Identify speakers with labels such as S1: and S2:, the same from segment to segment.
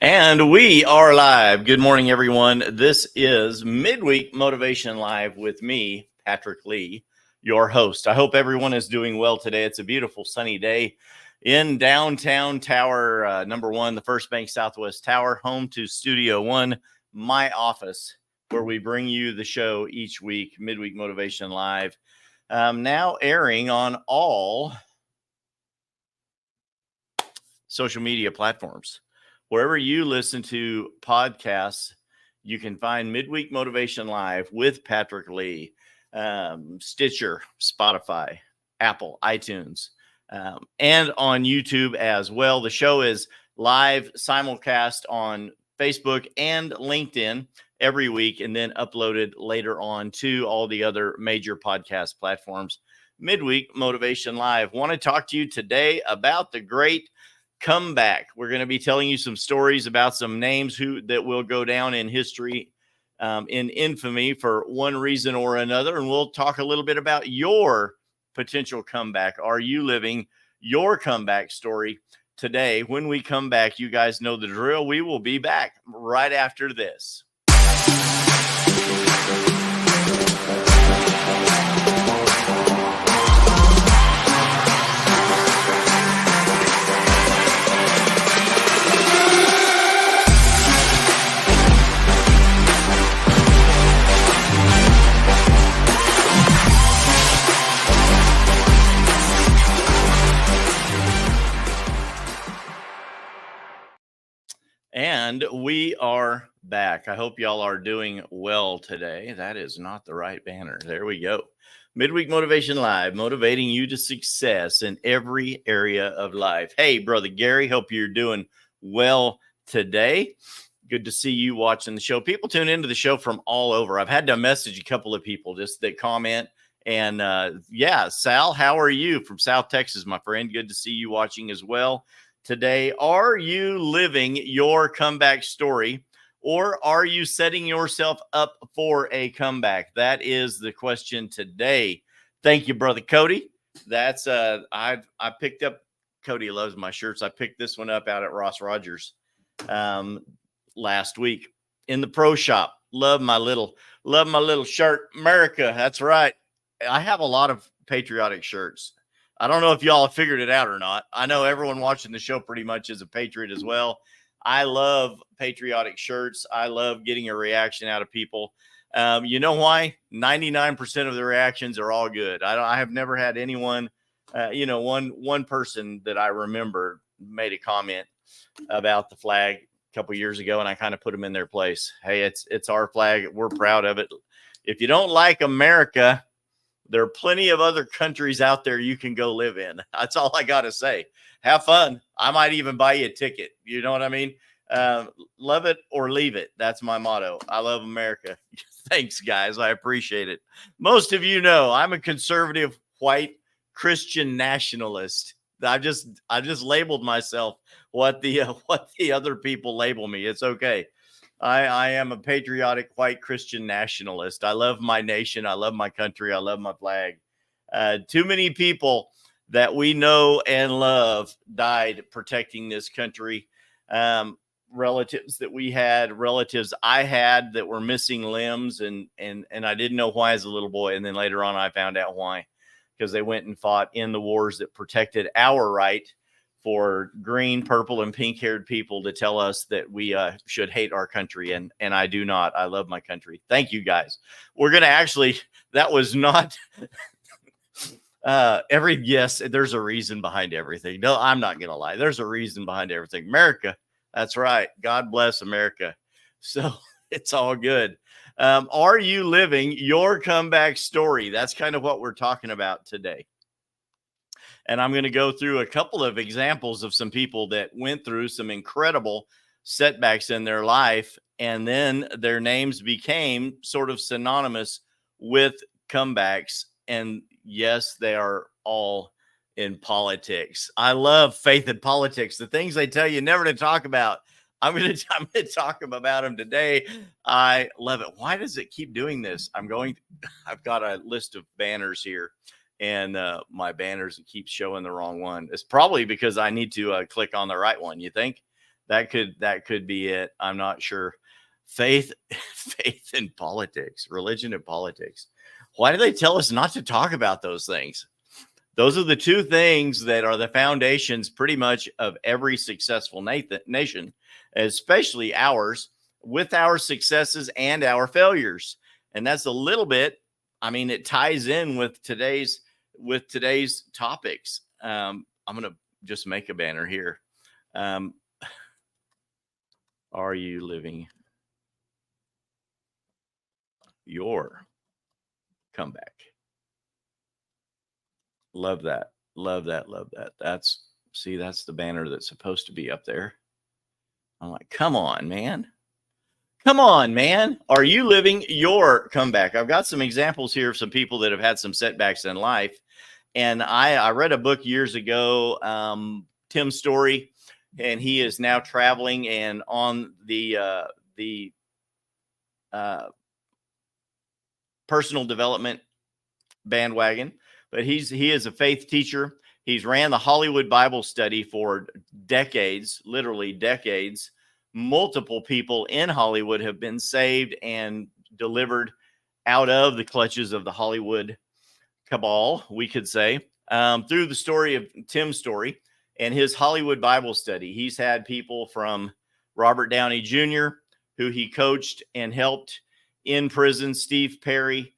S1: And we are live. Good morning, everyone. This is Midweek Motivation Live with me, Patrick Lee, your host. I hope everyone is doing well today. It's a beautiful sunny day in downtown Tower, number one, the First Bank Southwest Tower, home to Studio One, my office, where we bring you the show each week, Midweek Motivation Live. Now airing on all social media platforms. Wherever you listen to podcasts, you can find Midweek Motivation Live with Patrick Lee, Stitcher, Spotify, Apple, iTunes, and on YouTube as well. The show is live simulcast on Facebook and LinkedIn every week, and then uploaded later on to all the other major podcast platforms. Midweek Motivation Live. Want to talk to you today about the great comeback. We're going to be telling you some stories about some names that will go down in history, in infamy for one reason or another. And we'll talk a little bit about your potential comeback. Are you living your comeback story today? When we come back, you guys know the drill. We will be back right after this. And we are back. I hope y'all are doing well today. That is not the right banner. There we go. Midweek Motivation Live, motivating you to success in every area of life. Hey, Brother Gary, hope you're doing well today. Good to see you watching the show. People tune into the show from all over. I've had to message a couple of people just that comment. And yeah, Sal, how are you from South Texas, my friend? Good to see you watching as well today. Are you living your comeback story, or are you setting yourself up for a comeback? That is the question today. Thank you, Brother Cody. That's I picked up, Cody loves my shirts. I picked this one up out at Ross Rogers last week in the pro shop. Love my little shirt. America. That's right. I have a lot of patriotic shirts. I don't know if y'all have figured it out or not. I know everyone watching the show pretty much is a patriot as well. I love patriotic shirts. I love getting a reaction out of people. You know why? 99% of the reactions are all good. I have never had anyone, one person that I remember made a comment about the flag a couple years ago, and I kind of put them in their place. Hey, it's our flag. We're proud of it. If you don't like America, there are plenty of other countries out there you can go live in. That's all I got to say. Have fun. I might even buy you a ticket. You know what I mean? Love it or leave it. That's my motto. I love America. Thanks, guys. I appreciate it. Most of you know I'm a conservative, white, Christian nationalist. I just labeled myself what the other people label me. It's okay. I am a patriotic white Christian nationalist. I love my nation. I love my country. I love my flag. Too many people that we know and love died protecting this country. Relatives that we had, relatives I had that were missing limbs, and I didn't know why as a little boy. And then later on, I found out why, because they went and fought in the wars that protected our right for green, purple, and pink-haired people to tell us that we should hate our country, and I do not. I love my country. Thank you, guys. We're going to actually, that was not yes, there's a reason behind everything. No, I'm not going to lie. There's a reason behind everything. America, that's right. God bless America. So it's all good. Are you living your comeback story? That's kind of what we're talking about today. And I'm going to go through a couple of examples of some people that went through some incredible setbacks in their life, and then their names became sort of synonymous with comebacks. And yes, they are all in politics. I love faith in politics. The things they tell you never to talk about. I'm going to talk about them today. I love it. Why does it keep doing this? I've got a list of banners here, and my banners keep showing the wrong one. It's probably because I need to click on the right one. You think? That could be it. I'm not sure. Faith, faith in politics, religion and politics. Why do they tell us not to talk about those things? Those are the two things that are the foundations pretty much of every successful nation, especially ours, with our successes and our failures. And that's a little bit, I mean, it ties in with today's topics. I'm going to just make a banner here. Are you living your comeback? Love that. Love that. Love that. That's the banner that's supposed to be up there. I'm like, come on, man. Come on, man. Are you living your comeback? I've got some examples here of some people that have had some setbacks in life. And I read a book years ago, Tim Story, and he is now traveling and on the personal development bandwagon. But he is a faith teacher. He's ran the Hollywood Bible Study for decades, literally decades. Multiple people in Hollywood have been saved and delivered out of the clutches of the Hollywood cabal, we could say, through the story of Tim Story and his Hollywood Bible Study. He's had people from Robert Downey Jr., who he coached and helped in prison, Steve Perry,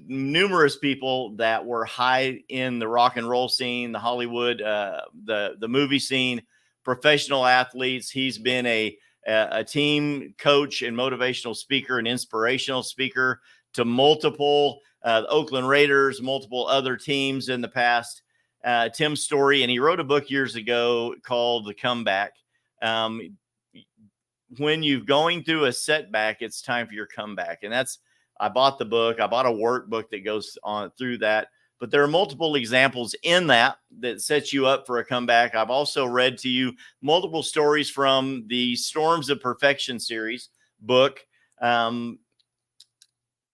S1: numerous people that were high in the rock and roll scene, the Hollywood, the movie scene, professional athletes. He's been a team coach and motivational speaker and inspirational speaker to multiple Oakland Raiders, multiple other teams in the past. Tim Story, and he wrote a book years ago called The Comeback. When you're going through a setback, it's time for your comeback. And I bought the book. I bought a workbook that goes on through that. But there are multiple examples in that sets you up for a comeback. I've also read to you multiple stories from the Storms of Perfection series book.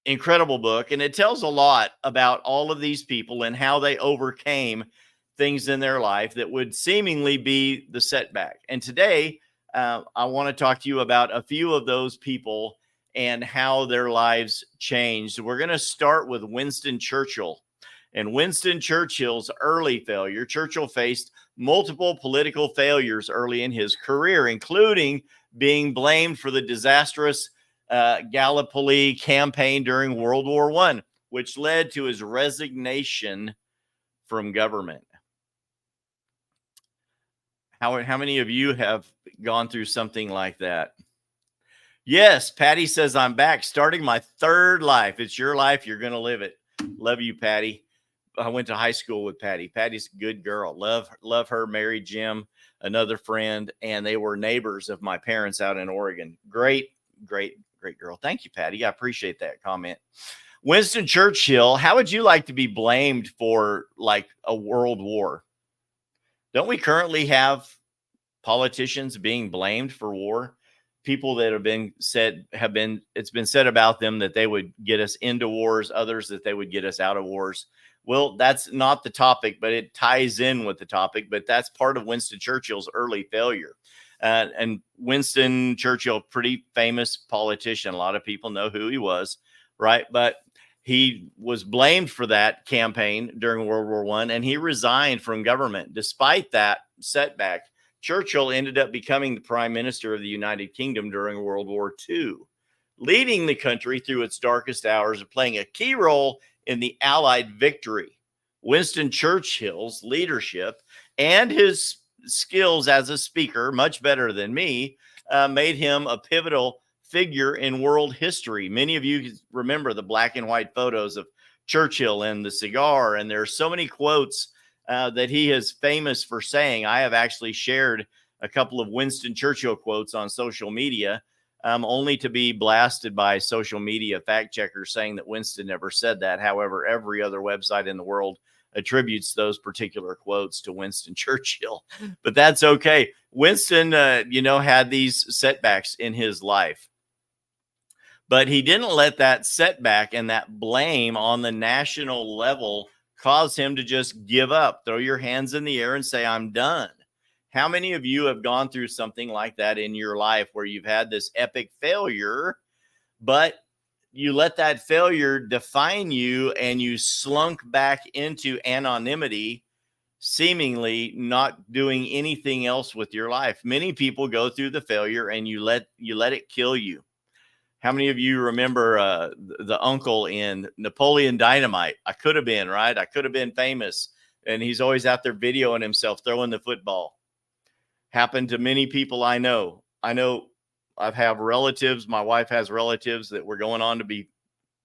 S1: Incredible book. And it tells a lot about all of these people and how they overcame things in their life that would seemingly be the setback. And today, I want to talk to you about a few of those people and how their lives changed. We're going to start with Winston Churchill. And Winston Churchill's early failure. Churchill faced multiple political failures early in his career, including being blamed for the disastrous Gallipoli campaign during World War I, which led to his resignation from government. How many of you have gone through something like that? Yes, Patty says, I'm back, starting my third life. It's your life. You're going to live it. Love you, Patty. I went to high school with Patty. Patty's a good girl. Love her. Married Jim, another friend, and they were neighbors of my parents out in Oregon. Great girl. Thank you, Patty. I appreciate that comment. Winston Churchill, how would you like to be blamed for like a world war? Don't we currently have politicians being blamed for war? People that it's been said about them that they would get us into wars, others that they would get us out of wars. Well, that's not the topic, but it ties in with the topic. But that's part of Winston Churchill's early failure. And Winston Churchill, pretty famous politician. A lot of people know who he was, right? But he was blamed for that campaign during World War I, and he resigned from government. Despite that setback, Churchill ended up becoming the Prime Minister of the United Kingdom during World War II, leading the country through its darkest hours and playing a key role in the Allied victory. Winston Churchill's leadership and his skills as a speaker, much better than me, made him a pivotal figure in world history. Many of you remember the black and white photos of Churchill and the cigar, and there are so many quotes that he is famous for saying. I have actually shared a couple of Winston Churchill quotes on social media, only to be blasted by social media fact checkers saying that Winston never said that. However, every other website in the world attributes those particular quotes to Winston Churchill, but that's okay. Winston, had these setbacks in his life, but he didn't let that setback and that blame on the national level cause him to just give up, throw your hands in the air and say, I'm done. How many of you have gone through something like that in your life where you've had this epic failure, but you let that failure define you and you slunk back into anonymity, seemingly not doing anything else with your life? Many people go through the failure and you let it kill you. How many of you remember the uncle in Napoleon Dynamite? I could have been, right? I could have been famous. And he's always out there videoing himself throwing the football. Happened to many people I know. I have relatives. My wife has relatives that were going on to be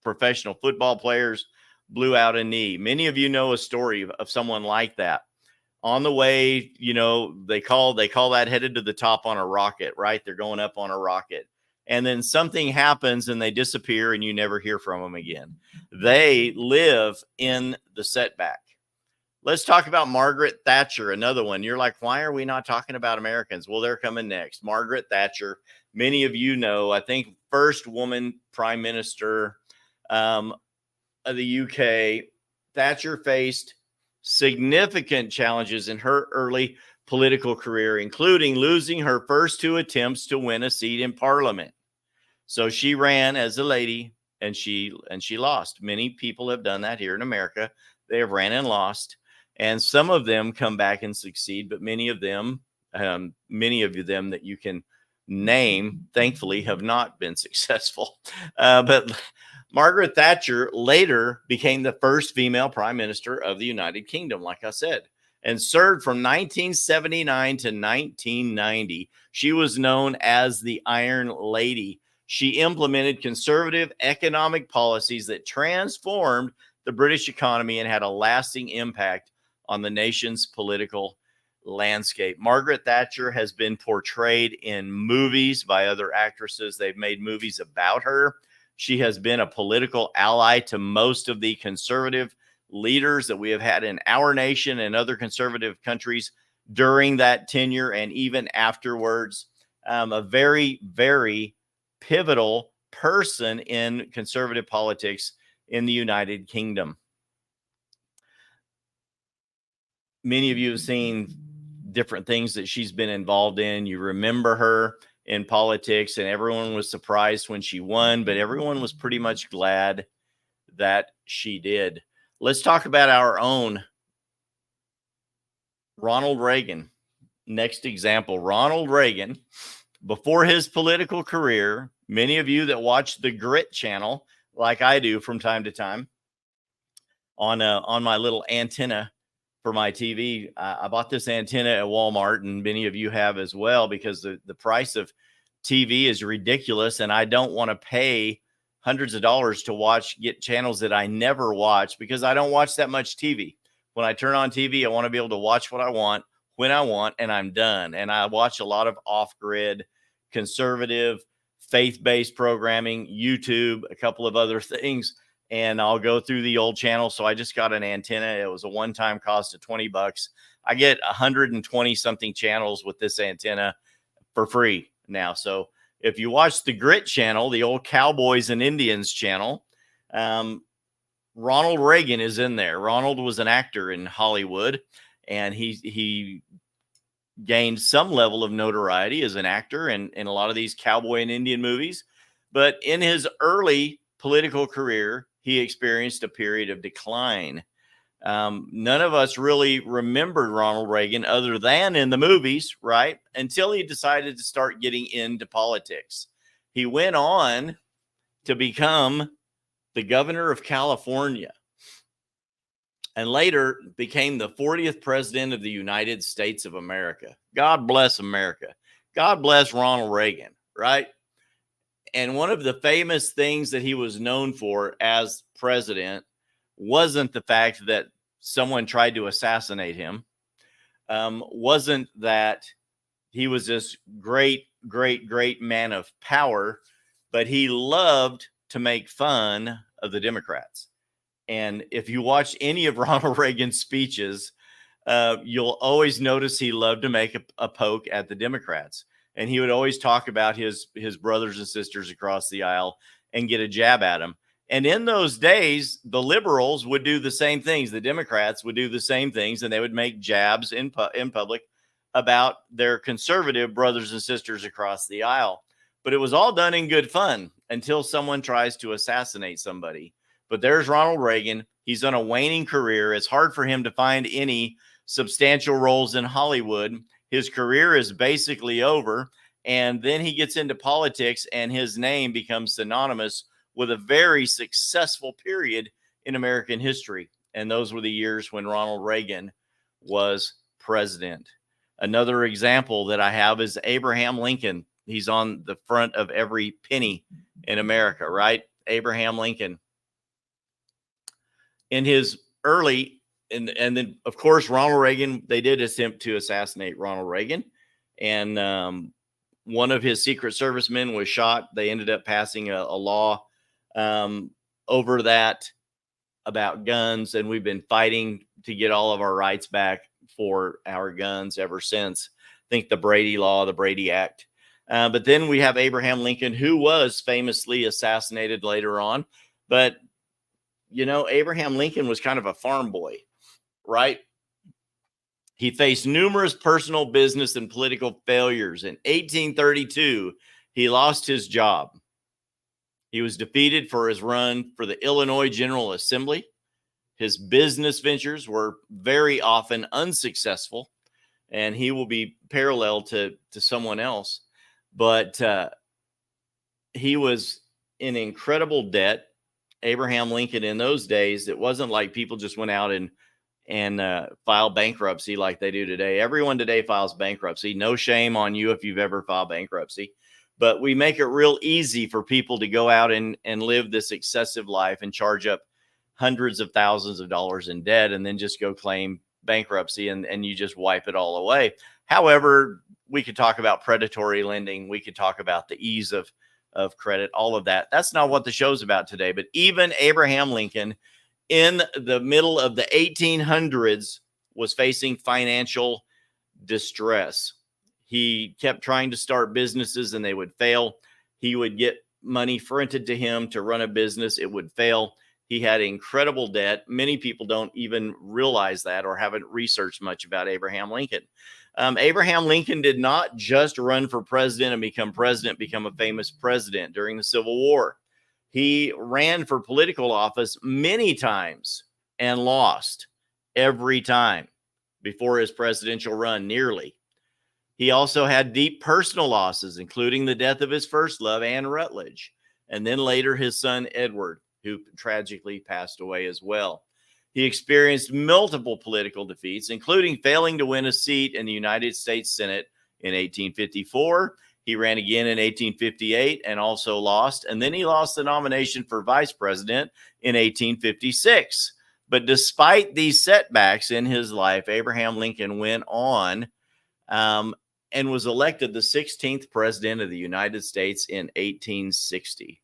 S1: professional football players, blew out a knee. Many of you know a story of someone like that. On the way, they call that headed to the top on a rocket, right? They're going up on a rocket. And then something happens and they disappear and you never hear from them again. They live in the setback. Let's talk about Margaret Thatcher, another one. You're like, why are we not talking about Americans? Well, they're coming next. Margaret Thatcher, many of you know, I think first woman prime minister of the UK. Thatcher faced significant challenges in her early political career, including losing her first two attempts to win a seat in parliament. So she ran as a lady and she lost. Many people have done that here in America. They have ran and lost. And some of them come back and succeed, but many of them that you can name, thankfully, have not been successful. But Margaret Thatcher later became the first female prime minister of the United Kingdom, like I said, and served from 1979 to 1990. She was known as the Iron Lady. She implemented conservative economic policies that transformed the British economy and had a lasting impact on the nation's political landscape. Margaret Thatcher has been portrayed in movies by other actresses. They've made movies about her. She has been a political ally to most of the conservative leaders that we have had in our nation and other conservative countries during that tenure and even afterwards. A very, very pivotal person in conservative politics in the United Kingdom. Many of you have seen different things that she's been involved in. You remember her in politics, and everyone was surprised when she won, but everyone was pretty much glad that she did. Let's talk about our own Ronald Reagan. Next example, Ronald Reagan, before his political career, many of you that watch the Grit channel, like I do from time to time, on my little antenna for my TV. I bought this antenna at Walmart, and many of you have as well, because the price of TV is ridiculous, and I don't want to pay hundreds of dollars to get channels that I never watch, because I don't watch that much TV. When I turn on TV, I want to be able to watch what I want, when I want, and I'm done. And I watch a lot of off-grid, conservative, faith-based programming, YouTube, a couple of other things, and I'll go through the old channel. So I just got an antenna. It was a one-time cost of $20. I get 120 something channels with this antenna for free now. So if you watch the Grit channel, the old Cowboys and Indians channel, Ronald Reagan is in there. Ronald was an actor in Hollywood, and he gained some level of notoriety as an actor in a lot of these cowboy and Indian movies. But in his early political career, he experienced a period of decline. None of us really remembered Ronald Reagan other than in the movies, right? Until he decided to start getting into politics. He went on to become the governor of California, and later became the 40th president of the United States of America. God bless America. God bless Ronald Reagan, right? And one of the famous things that he was known for as president wasn't the fact that someone tried to assassinate him, wasn't that he was this great, great, great man of power, but he loved to make fun of the Democrats. And if you watch any of Ronald Reagan's speeches, you'll always notice he loved to make a poke at the Democrats. And he would always talk about his brothers and sisters across the aisle and get a jab at them. And in those days, the liberals would do the same things. The Democrats would do the same things, and they would make jabs in public about their conservative brothers and sisters across the aisle. But it was all done in good fun until someone tries to assassinate somebody. But there's Ronald Reagan. He's on a waning career. It's hard for him to find any substantial roles in Hollywood. His career is basically over. And then he gets into politics, and his name becomes synonymous with a very successful period in American history. And those were the years when Ronald Reagan was president. Another example that I have is Abraham Lincoln. He's on the front of every penny in America, right? Abraham Lincoln. In his early, and then, of course, Ronald Reagan, they did attempt to assassinate Ronald Reagan. And one of his Secret Service men was shot. They ended up passing a law over that about guns. And we've been fighting to get all of our rights back for our guns ever since. I think the Brady Law, the Brady Act. But then we have Abraham Lincoln, who was famously assassinated later on. But, you know, Abraham Lincoln was kind of a farm boy, right? He faced numerous personal, business, and political failures. In 1832, he lost his job. He was defeated for his run for the Illinois General Assembly. His business ventures were very often unsuccessful, and he will be parallel to someone else. But he was in incredible debt. Abraham Lincoln, in those days, it wasn't like people just went out and file bankruptcy like they do today. Everyone today files bankruptcy. No shame on you if you've ever filed bankruptcy. But we make it real easy for people to go out and live this excessive life and charge up hundreds of thousands of dollars in debt and then just go claim bankruptcy and you just wipe it all away. However, we could talk about predatory lending. We could talk about the ease of credit, all of that. That's not what the show's about today. But even Abraham Lincoln, in the middle of the 1800s, was facing financial distress. He kept trying to start businesses and they would fail. He would get money fronted to him to run a business. It would fail. He had incredible debt. Many people don't even realize that or haven't researched much about Abraham Lincoln. Abraham Lincoln did not just run for president and become a famous president during the Civil War. He ran for political office many times and lost every time before his presidential run, nearly. He also had deep personal losses, including the death of his first love, Anne Rutledge, and then later his son, Edward, who tragically passed away as well. He experienced multiple political defeats, including failing to win a seat in the United States Senate in 1854. He ran again in 1858 and also lost. And then he lost the nomination for vice president in 1856. But despite these setbacks in his life, Abraham Lincoln went on and was elected the 16th president of the United States in 1860.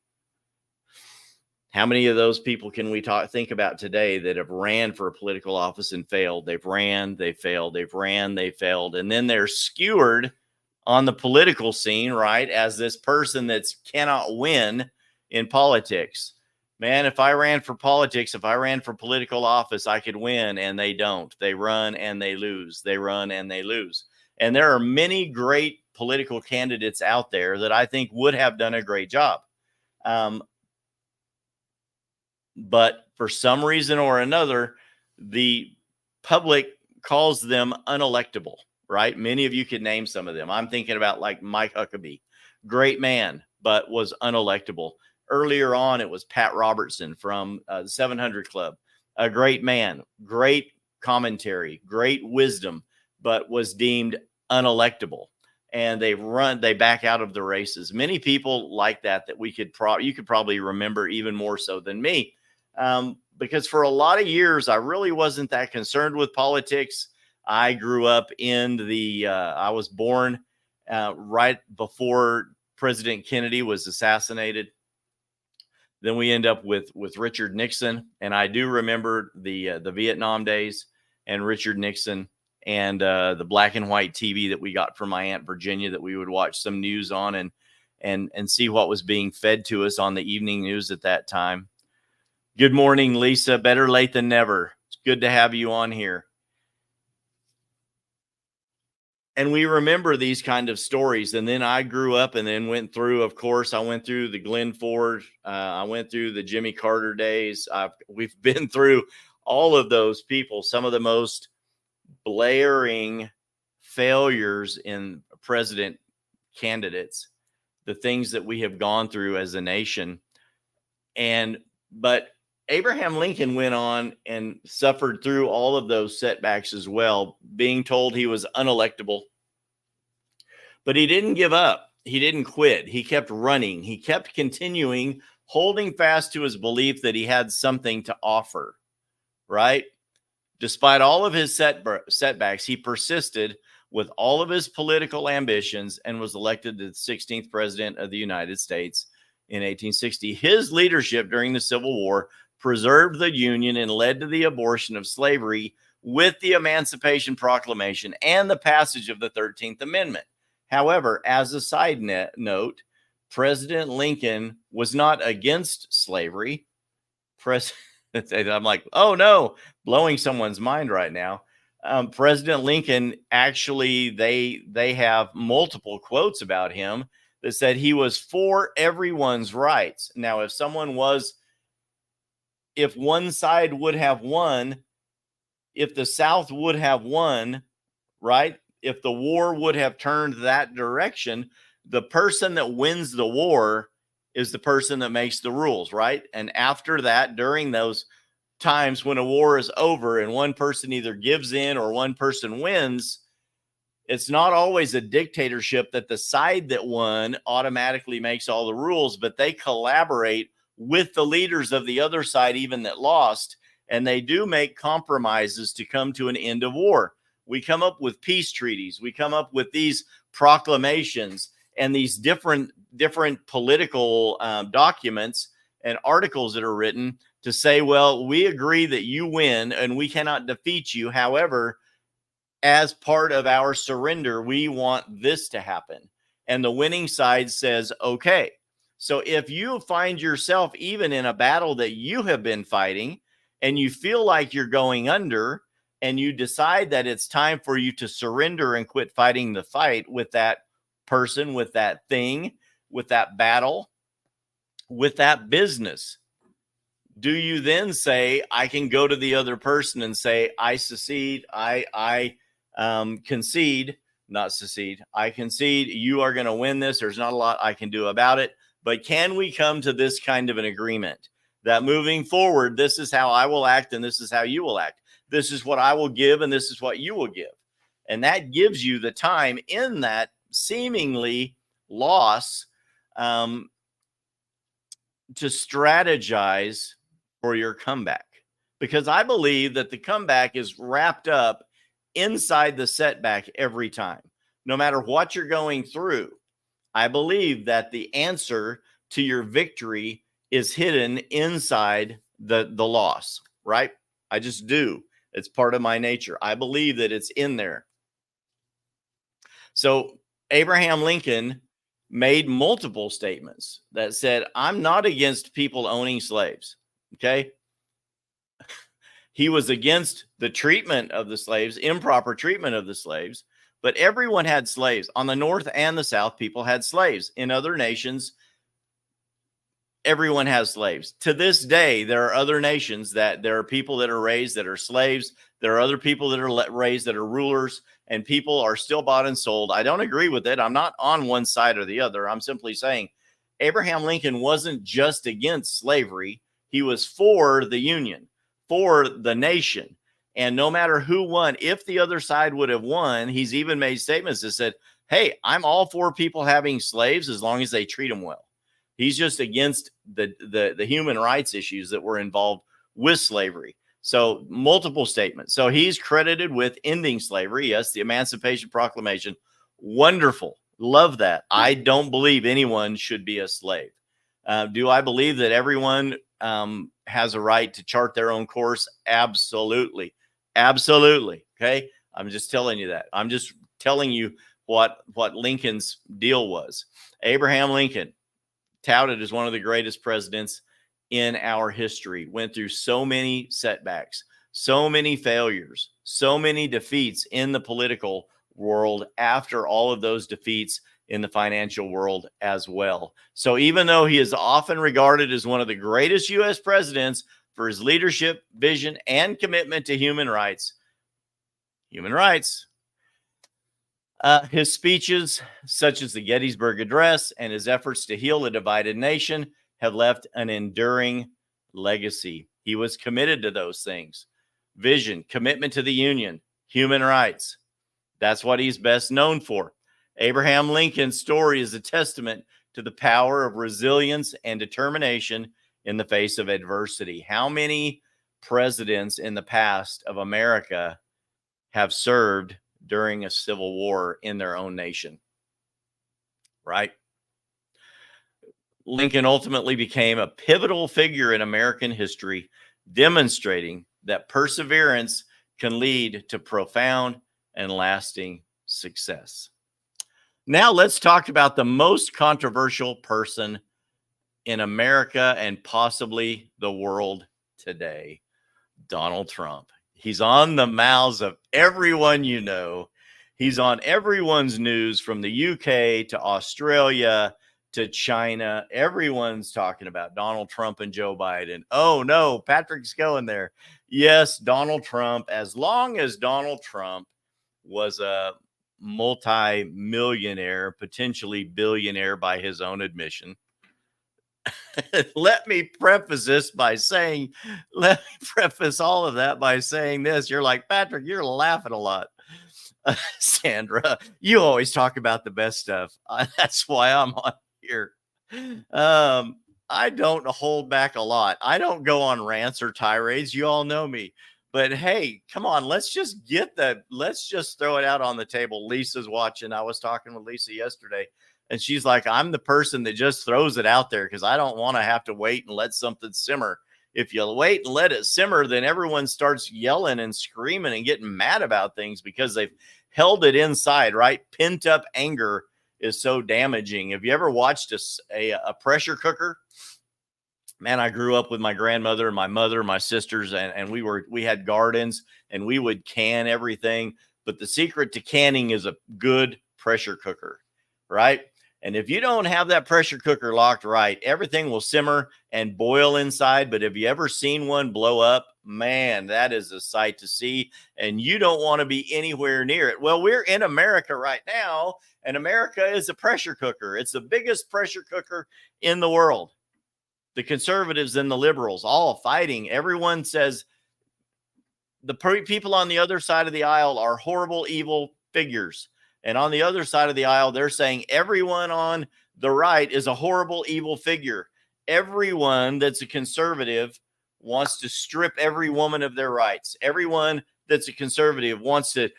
S1: How many of those people can we think about today that have ran for a political office and failed? They've ran, they failed, they've ran, they failed. And then they're skewered on the political scene, right, as this person that cannot win in politics. Man, if I ran for politics, if I ran for political office, I could win, and they don't. They run and they lose. They run and they lose. And there are many great political candidates out there that I think would have done a great job. But for some reason or another, the public calls them unelectable, right? Many of you could name some of them. I'm thinking about like Mike Huckabee, great man, but was unelectable. Earlier on, it was Pat Robertson from the 700 Club, a great man, great commentary, great wisdom, but was deemed unelectable. And they back out of the races. Many people like that you could probably remember even more so than me. Because for a lot of years, I really wasn't that concerned with politics. I grew up in I was born right before President Kennedy was assassinated. Then we end up with Richard Nixon. And I do remember the Vietnam days and Richard Nixon and the black and white TV that we got from my Aunt Virginia that we would watch some news on and see what was being fed to us on the evening news at that time. Good morning, Lisa. Better late than never. It's good to have you on here. And we remember these kind of stories. And then I grew up and then went through, of course, I went through the Glenn Ford. I went through the Jimmy Carter days. We've been through all of those people, some of the most blaring failures in president candidates, the things that we have gone through as a nation. But Abraham Lincoln went on and suffered through all of those setbacks as well, being told he was unelectable. But he didn't give up. He didn't quit. He kept running. He kept continuing, holding fast to his belief that he had something to offer, right? Despite all of his setbacks, he persisted with all of his political ambitions and was elected the 16th president of the United States in 1860. His leadership during the Civil War preserved the Union and led to the abortion of slavery with the Emancipation Proclamation and the passage of the 13th Amendment. However, as a side note, President Lincoln was not against slavery. I'm like, oh no, blowing someone's mind right now. President Lincoln, actually, they have multiple quotes about him that said he was for everyone's rights. Now, if one side would have won, if the South would have won, right? If the war would have turned that direction, the person that wins the war is the person that makes the rules, right? And after that, during those times when a war is over and one person either gives in or one person wins, it's not always a dictatorship that the side that won automatically makes all the rules, but they collaborate with the leaders of the other side, even that lost, and they do make compromises to come to an end of war. We come up with peace treaties. We come up with these proclamations and these different political documents and articles that are written to say, well, we agree that you win and we cannot defeat you. However, as part of our surrender, we want this to happen. And the winning side says, okay. So if you find yourself even in a battle that you have been fighting and you feel like you're going under, and you decide that it's time for you to surrender and quit fighting the fight with that person, with that thing, with that battle, with that business, do you then say, I can go to the other person and say, I secede, I concede, not secede, I concede, you are going to win this. There's not a lot I can do about it. But can we come to this kind of an agreement that moving forward, this is how I will act and this is how you will act? This is what I will give, and this is what you will give. And that gives you the time in that seemingly loss to strategize for your comeback. Because I believe that the comeback is wrapped up inside the setback every time. No matter what you're going through, I believe that the answer to your victory is hidden inside the loss, right? I just do. It's part of my nature. I believe that it's in there. So Abraham Lincoln made multiple statements that said, I'm not against people owning slaves. Okay. He was against the treatment of the slaves, improper treatment of the slaves, but everyone had slaves. On the North and the South, people had slaves. In other nations, everyone has slaves. To this day, there are other nations that there are people that are raised that are slaves. There are other people that are raised that are rulers, and people are still bought and sold. I don't agree with it. I'm not on one side or the other. I'm simply saying Abraham Lincoln wasn't just against slavery. He was for the Union, for the nation. And no matter who won, if the other side would have won, he's even made statements that said, hey, I'm all for people having slaves as long as they treat them well. He's just against the human rights issues that were involved with slavery. So multiple statements. So he's credited with ending slavery. Yes, the Emancipation Proclamation. Wonderful. Love that. I don't believe anyone should be a slave. Do I believe that everyone has a right to chart their own course? Absolutely. Absolutely. Okay. I'm just telling you that. I'm just telling you what Lincoln's deal was. Abraham Lincoln, touted as one of the greatest presidents in our history, went through so many setbacks, so many failures, so many defeats in the political world after all of those defeats in the financial world as well. So even though he is often regarded as one of the greatest U.S. presidents for his leadership, vision, and commitment to human rights, his speeches, such as the Gettysburg Address and his efforts to heal a divided nation, have left an enduring legacy. He was committed to those things: vision, commitment to the Union, human rights. That's what he's best known for. Abraham Lincoln's story is a testament to the power of resilience and determination in the face of adversity. How many presidents in the past of America have served during a civil war in their own nation? Right? Lincoln ultimately became a pivotal figure in American history, demonstrating that perseverance can lead to profound and lasting success. Now let's talk about the most controversial person in America and possibly the world today, Donald Trump. He's on the mouths of everyone you know. He's on everyone's news, from the UK to Australia to China. Everyone's talking about Donald Trump and Joe Biden. Oh no, Patrick's going there. Yes, Donald Trump. As long as Donald Trump was a multi-millionaire, potentially billionaire by his own admission. Let me preface all of that by saying this. You're like, Patrick, you're laughing a lot. Sandra, you always talk about the best stuff. That's why I'm on here. I don't hold back a lot. I don't go on rants or tirades. You all know me. But hey, come on, let's just throw it out on the table. Lisa's watching. I was talking with Lisa yesterday, and she's like, I'm the person that just throws it out there because I don't want to have to wait and let something simmer. If you wait and let it simmer, then everyone starts yelling and screaming and getting mad about things because they've held it inside, right? Pent up anger is so damaging. Have you ever watched a pressure cooker? Man, I grew up with my grandmother and my mother, my sisters, and we had gardens and we would can everything. But the secret to canning is a good pressure cooker, right? And if you don't have that pressure cooker locked right, everything will simmer and boil inside. But have you ever seen one blow up? Man, that is a sight to see. And you don't want to be anywhere near it. Well, we're in America right now, and America is a pressure cooker. It's the biggest pressure cooker in the world. The conservatives and the liberals all fighting. Everyone says the people on the other side of the aisle are horrible, evil figures. And on the other side of the aisle, they're saying everyone on the right is a horrible, evil figure. Everyone that's a conservative wants to strip every woman of their rights. Everyone that's a conservative wants to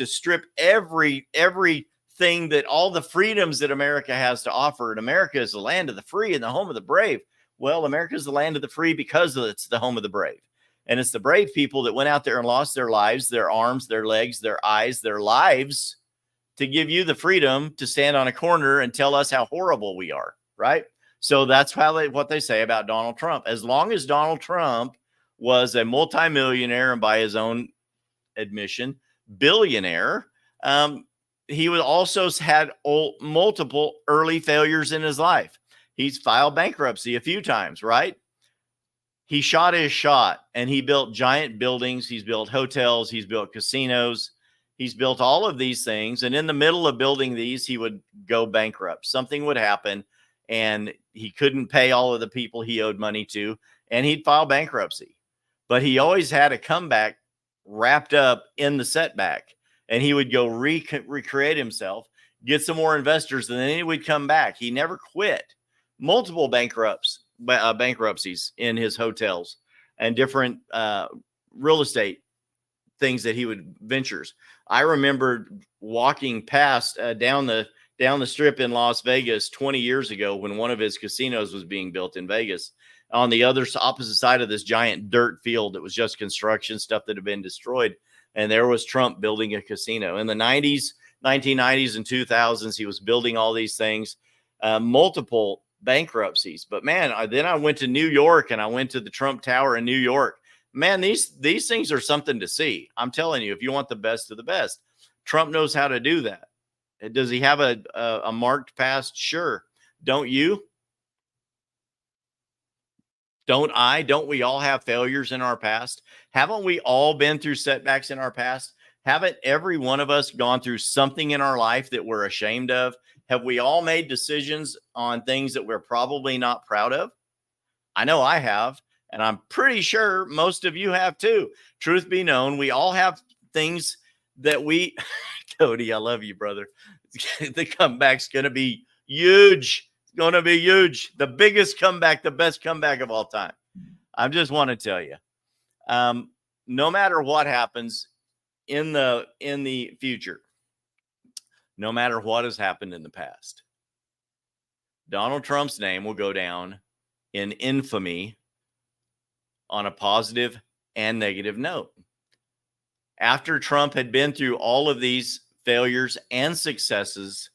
S1: strip everything, that all the freedoms that America has to offer. And America is the land of the free and the home of the brave. Well, America is the land of the free because it's the home of the brave. And it's the brave people that went out there and lost their lives, their arms, their legs, their eyes, their lives, to give you the freedom to stand on a corner and tell us how horrible we are, right? So that's what they say about Donald Trump. As long as Donald Trump was a multimillionaire and, by his own admission, billionaire, he was also had multiple early failures in his life. He's filed bankruptcy a few times, right? He shot his shot, and he built giant buildings. He's built hotels. He's built casinos. He's built all of these things. And in the middle of building these, he would go bankrupt. Something would happen, and he couldn't pay all of the people he owed money to, and he'd file bankruptcy. But he always had a comeback wrapped up in the setback, and he would go recreate himself, get some more investors, and then he would come back. He never quit. Multiple bankruptcies in his hotels and different real estate things that he would ventures. I remember walking past down the strip in Las Vegas 20 years ago when one of his casinos was being built in Vegas. On the opposite side of this giant dirt field, it was just construction stuff that had been destroyed. And there was Trump building a casino. In the 1990s and 2000s, he was building all these things, multiple bankruptcies. But man, then I went to New York, and I went to the Trump Tower in New York. Man, these things are something to see. I'm telling you, if you want the best of the best. Trump knows how to do that. Does he have a marked past? Sure. Don't you? Don't we all have failures in our past? Haven't we all been through setbacks in our past? Haven't every one of us gone through something in our life that we're ashamed of? Have we all made decisions on things that we're probably not proud of? I know I have, and I'm pretty sure most of you have too. Truth be known, we all have things that we, Cody, I love you, brother. The comeback's going to be huge. It's going to be huge. The biggest comeback, the best comeback of all time. I just want to tell you, no matter what happens in the future, no matter what has happened in the past, Donald Trump's name will go down in infamy on a positive and negative note. After Trump had been through all of these failures and successes,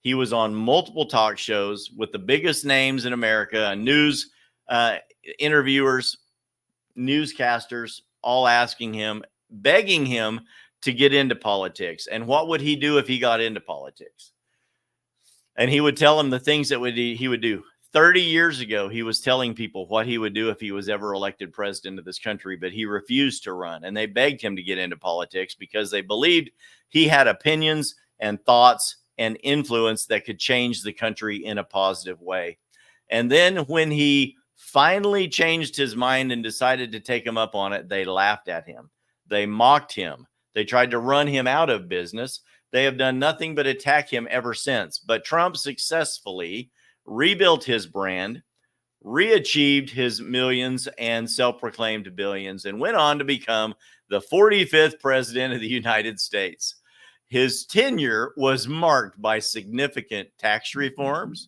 S1: he was on multiple talk shows with the biggest names in America, news interviewers, newscasters, all asking him, begging him to get into politics. And what would he do if he got into politics? And he would tell them the things that he would do. 30 years ago, he was telling people what he would do if he was ever elected president of this country, but he refused to run. And they begged him to get into politics because they believed he had opinions and thoughts and influence that could change the country in a positive way. And then when he finally changed his mind and decided to take him up on it, they laughed at him. They mocked him. They tried to run him out of business. They have done nothing but attack him ever since. But Trump successfully rebuilt his brand, reachieved his millions and self-proclaimed billions, and went on to become the 45th president of the United States. His tenure was marked by significant tax reforms,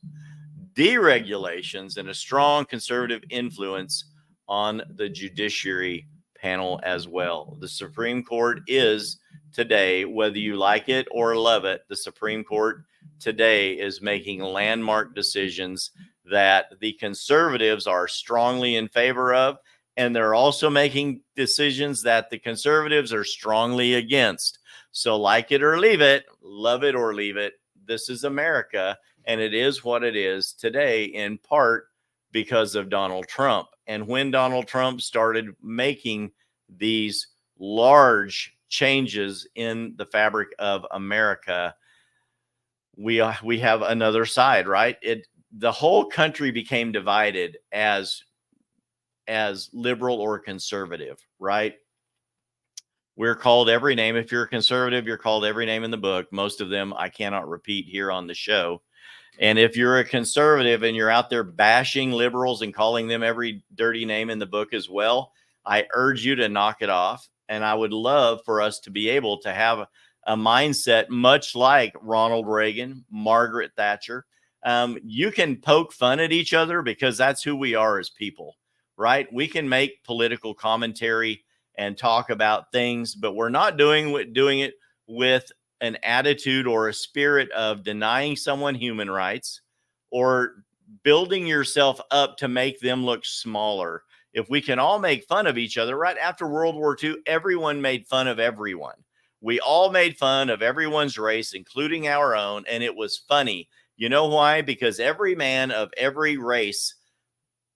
S1: deregulations, and a strong conservative influence on the judiciary panel as well. The Supreme Court is today, whether you like it or love it, the Supreme Court today is making landmark decisions that the conservatives are strongly in favor of, and they're also making decisions that the conservatives are strongly against. So like it or leave it, love it or leave it, this is America, and it is what it is today, in part because of Donald Trump. And when Donald Trump started making these large changes in the fabric of America, we have another side, right? The whole country became divided as liberal or conservative, right? We're called every name. If you're a conservative, you're called every name in the book. Most of them I cannot repeat here on the show. And if you're a conservative and you're out there bashing liberals and calling them every dirty name in the book as well, I urge you to knock it off. And I would love for us to be able to have a mindset much like Ronald Reagan, Margaret Thatcher. You can poke fun at each other because that's who we are as people, right? We can make political commentary and talk about things, but we're not doing it with an attitude or a spirit of denying someone human rights or building yourself up to make them look smaller. If we can all make fun of each other, right after World War II, everyone made fun of everyone. We all made fun of everyone's race, including our own, and it was funny. You know why? Because every man of every race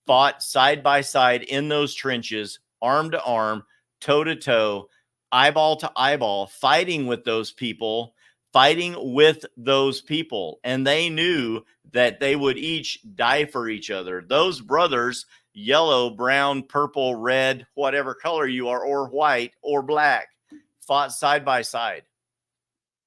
S1: fought side by side in those trenches, arm to arm, toe to toe, eyeball to eyeball, fighting with those people. And they knew that they would each die for each other. Those brothers, yellow, brown, purple, red, whatever color you are, or white or black, fought side by side.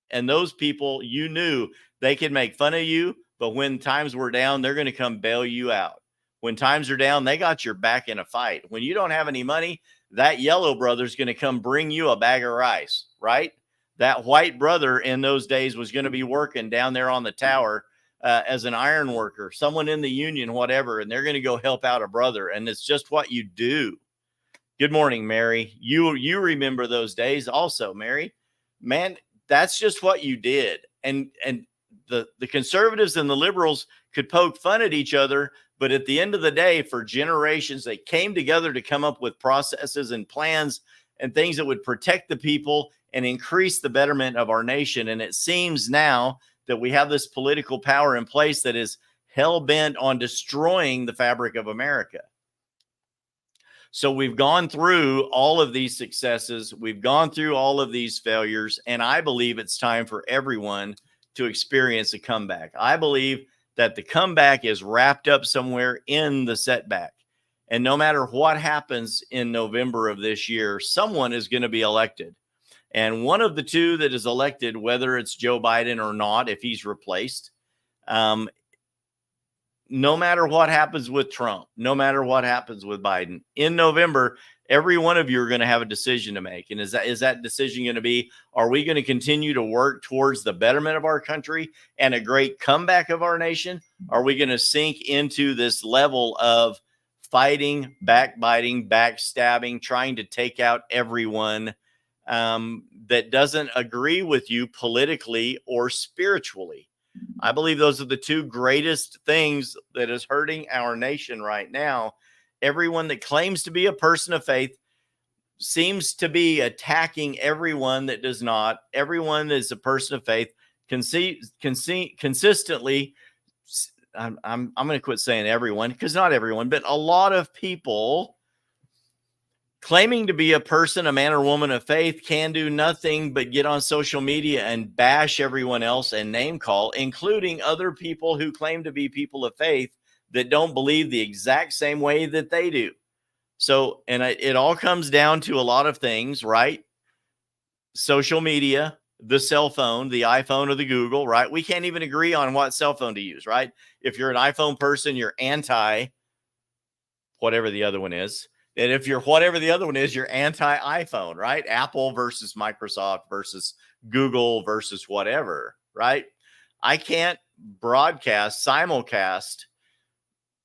S1: And those people, you knew they could make fun of you, but when times were down, they're going to come bail you out. When times are down, they got your back in a fight. When you don't have any money, that yellow brother's going to come bring you a bag of rice, right? That white brother in those days was going to be working down there on the tower as an iron worker, someone in the union, whatever, and they're going to go help out a brother. And it's just what you do. Good morning, Mary. You remember those days also, Mary. Man, that's just what you did. And the conservatives and the liberals could poke fun at each other, but at the end of the day, for generations, they came together to come up with processes and plans and things that would protect the people and increase the betterment of our nation. And it seems now that we have this political power in place that is hell-bent on destroying the fabric of America. So we've gone through all of these successes. We've gone through all of these failures. And I believe it's time for everyone to experience a comeback. I believe that the comeback is wrapped up somewhere in the setback. And no matter what happens in November of this year, someone is going to be elected. And one of the two that is elected, whether it's Joe Biden or not, if he's replaced, no matter what happens with Trump, no matter what happens with Biden, in November, every one of you are going to have a decision to make. And is that decision going to be, are we going to continue to work towards the betterment of our country and a great comeback of our nation? Are we going to sink into this level of fighting, backbiting, backstabbing, trying to take out everyone that doesn't agree with you politically or spiritually? I believe those are the two greatest things that is hurting our nation right now. Everyone that claims to be a person of faith seems to be attacking everyone that does not. Everyone that is a person of faith consistently. I'm going to quit saying everyone, because not everyone, but a lot of people claiming to be a person, a man or woman of faith, can do nothing but get on social media and bash everyone else and name call, including other people who claim to be people of faith that don't believe the exact same way that they do. So, and it all comes down to a lot of things, right? Social media, the cell phone, the iPhone or the Google, right? We can't even agree on what cell phone to use, right? If you're an iPhone person, you're anti whatever the other one is. And if you're whatever the other one is, you're anti-iPhone, right? Apple versus Microsoft versus Google versus whatever, right? I can't simulcast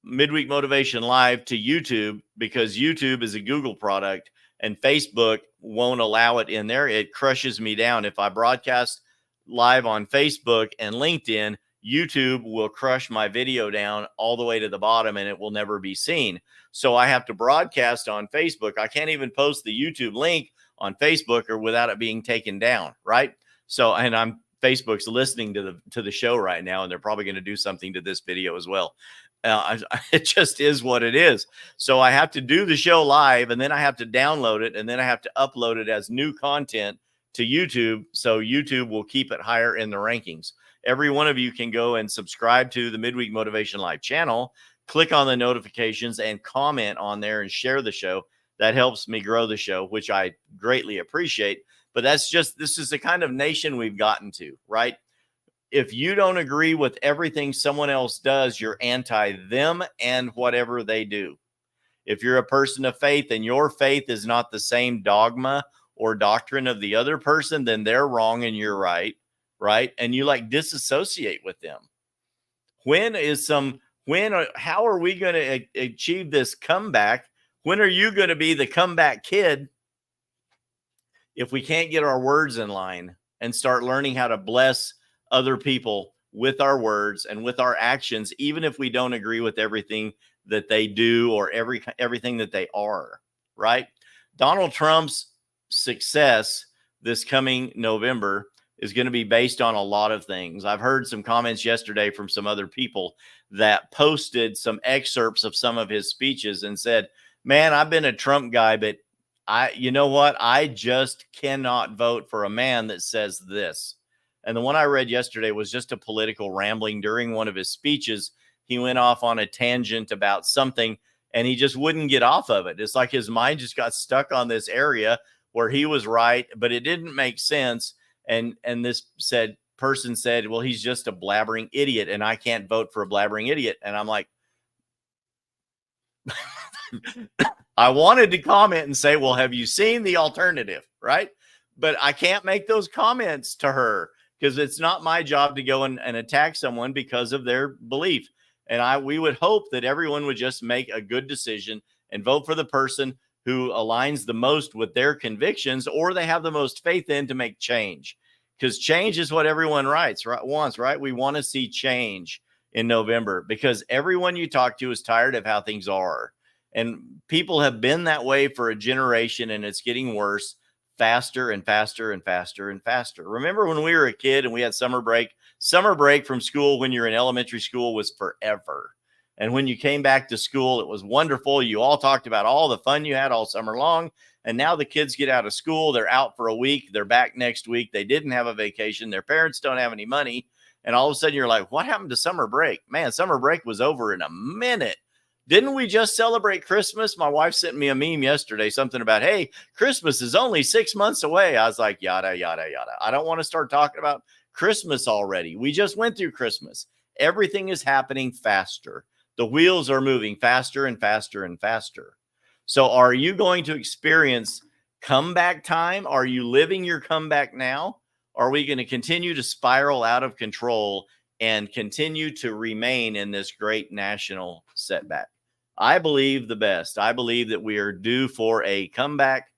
S1: Midweek Motivation Live to YouTube because YouTube is a Google product and Facebook won't allow it in there. It crushes me down. If I broadcast live on Facebook and LinkedIn, YouTube will crush my video down all the way to the bottom and it will never be seen. So I have to broadcast on Facebook. I can't even post the YouTube link on Facebook or without it being taken down, right? So, and Facebook's listening to the show right now, and they're probably going to do something to this video as well. It just is what it is. So I have to do the show live, and then I have to download it, and then I have to upload it as new content to YouTube, so YouTube will keep it higher in the rankings. Every one of you can go and subscribe to the Midweek Motivation Live channel, click on the notifications, and comment on there and share the show. That helps me grow the show, which I greatly appreciate. But this is the kind of nation we've gotten to, right? If you don't agree with everything someone else does, you're anti them and whatever they do. If you're a person of faith and your faith is not the same dogma or doctrine of the other person, then they're wrong and you're right, right? And you disassociate with them. How are we going to achieve this comeback? When are you going to be the comeback kid if we can't get our words in line and start learning how to bless other people with our words and with our actions, even if we don't agree with everything that they do or everything that they are, right? Donald Trump's success this coming November is going to be based on a lot of things. I've heard some comments yesterday from some other people that posted some excerpts of some of his speeches and said, man, I've been a Trump guy, but you know what? I just cannot vote for a man that says this. And the one I read yesterday was just a political rambling during one of his speeches. He went off on a tangent about something and he just wouldn't get off of it. It's like his mind just got stuck on this area where he was right, but it didn't make sense. And this person said, well, he's just a blabbering idiot and I can't vote for a blabbering idiot. And I'm like, I wanted to comment and say, well, have you seen the alternative? Right. But I can't make those comments to her because it's not my job to go and attack someone because of their belief. And we would hope that everyone would just make a good decision and vote for the person who aligns the most with their convictions or they have the most faith in to make change. Because change is what everyone wants, right? We want to see change in November because everyone you talk to is tired of how things are. And people have been that way for a generation and it's getting worse. faster and faster and faster and faster. Remember when we were a kid and we had summer break? Summer break from school when you're in elementary school was forever. And when you came back to school, it was wonderful. You all talked about all the fun you had all summer long. And now the kids get out of school. They're out for a week. They're back next week. They didn't have a vacation. Their parents don't have any money. And all of a sudden you're like, what happened to summer break? Man, summer break was over in a minute. Didn't we just celebrate Christmas? My wife sent me a meme yesterday, something about, hey, Christmas is only 6 months away. I was like, yada, yada, yada. I don't want to start talking about Christmas already. We just went through Christmas. Everything is happening faster. The wheels are moving faster and faster and faster. So are you going to experience comeback time? Are you living your comeback now? Are we going to continue to spiral out of control and continue to remain in this great national setback? I believe the best. I believe that we are due for a comeback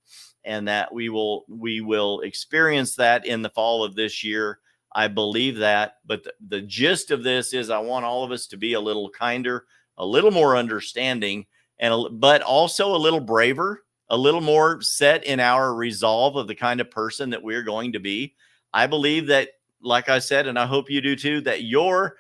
S1: and that we will experience that in the fall of this year. I believe that. But the gist of this is I want all of us to be a little kinder, a little more understanding, but also a little braver, a little more set in our resolve of the kind of person that we're going to be. I believe that, like I said, and I hope you do too, that your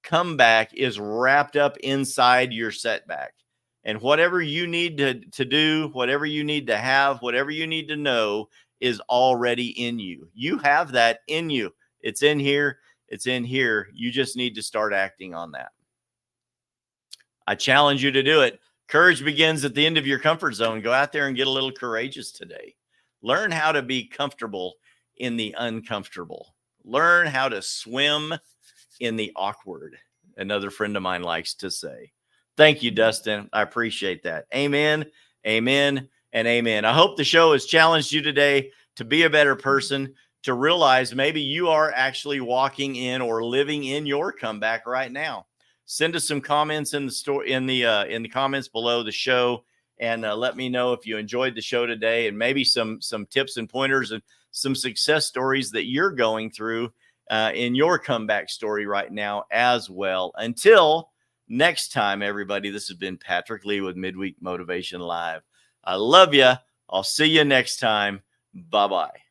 S1: comeback is wrapped up inside your setback. And whatever you need to do, whatever you need to have, whatever you need to know is already in you. You have that in you. It's in here. It's in here. You just need to start acting on that. I challenge you to do it. Courage begins at the end of your comfort zone. Go out there and get a little courageous today. Learn how to be comfortable in the uncomfortable. Learn how to swim in the awkward. Another friend of mine likes to say. Thank you, Dustin. I appreciate that. Amen, amen, and amen. I hope the show has challenged you today to be a better person, to realize maybe you are actually walking in or living in your comeback right now. Send us some comments in the comments below the show, and let me know if you enjoyed the show today, and maybe some tips and pointers and some success stories that you're going through in your comeback story right now as well. Until next time, everybody, this has been Patrick Lee with Midweek Motivation Live. I love you. I'll see you next time. Bye-bye.